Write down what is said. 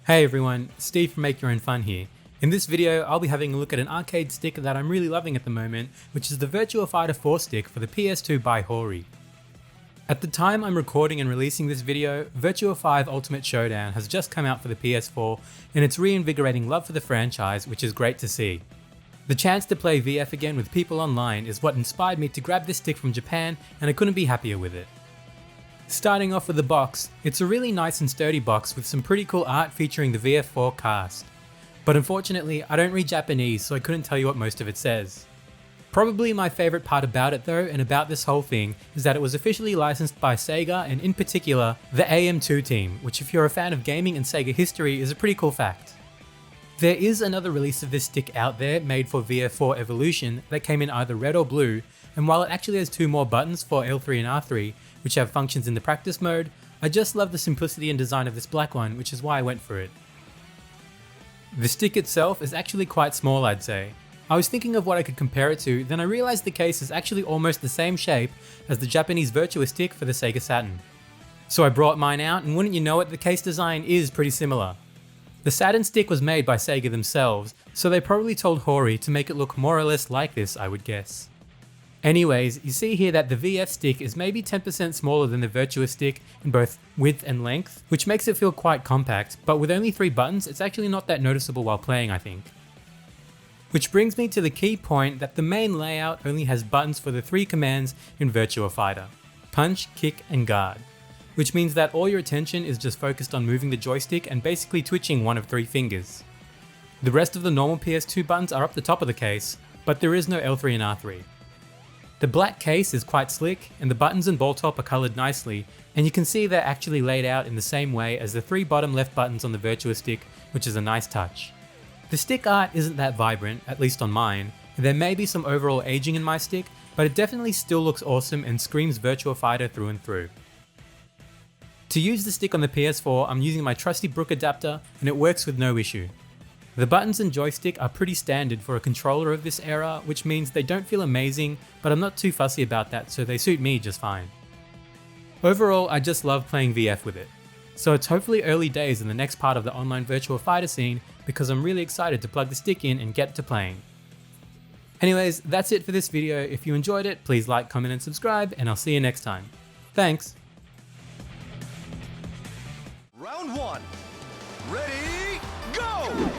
Hey everyone, Steve from Make Your Own Fun here. In this video, I'll be having a look at an arcade stick that I'm really loving at the moment, which is the Virtua Fighter 4 stick for the PS2 by Hori. At the time I'm recording and releasing this video, Virtua 5 Ultimate Showdown has just come out for the PS4, and it's reinvigorating love for the franchise, which is great to see. The chance to play VF again with people online is what inspired me to grab this stick from Japan, and I couldn't be happier with it. Starting off with the box, it's a really nice and sturdy box with some pretty cool art featuring the VF4 cast. But unfortunately, I don't read Japanese, so I couldn't tell you what most of it says. Probably my favourite part about it though, and about this whole thing, is that it was officially licensed by Sega, and in particular, the AM2 team, which if you're a fan of gaming and Sega history is a pretty cool fact. There is another release of this stick out there made for VF4 Evolution that came in either red or blue, and while it actually has two more buttons for L3 and R3, which have functions in the practice mode, I just love the simplicity and design of this black one, which is why I went for it. The stick itself is actually quite small, I'd say. I was thinking of what I could compare it to, then I realised the case is actually almost the same shape as the Japanese Virtua stick for the Sega Saturn. So I brought mine out, and wouldn't you know it, the case design is pretty similar. The Saturn stick was made by Sega themselves, so they probably told Hori to make it look more or less like this, I would guess. Anyways, you see here that the VF stick is maybe 10% smaller than the Virtua stick in both width and length, which makes it feel quite compact, but with only 3 buttons, it's actually not that noticeable while playing, I think. Which brings me to the key point that the main layout only has buttons for the 3 commands in Virtua Fighter: punch, kick, and guard. Which means that all your attention is just focused on moving the joystick and basically twitching one of 3 fingers. The rest of the normal PS2 buttons are up the top of the case, but there is no L3 and R3. The black case is quite slick, and the buttons and ball top are coloured nicely, and you can see they're actually laid out in the same way as the 3 bottom left buttons on the Virtua stick, which is a nice touch. The stick art isn't that vibrant, at least on mine, and there may be some overall aging in my stick, but it definitely still looks awesome and screams Virtua Fighter through and through. To use the stick on the PS4, I'm using my trusty Brook adapter, and it works with no issue. The buttons and joystick are pretty standard for a controller of this era, which means they don't feel amazing, but I'm not too fussy about that, so they suit me just fine. Overall, I just love playing VF with it. So it's hopefully early days in the next part of the online Virtua Fighter scene, because I'm really excited to plug the stick in and get to playing. Anyways, that's it for this video. If you enjoyed it, please like, comment and subscribe, and I'll see you next time. Thanks! Round 1. Ready, go!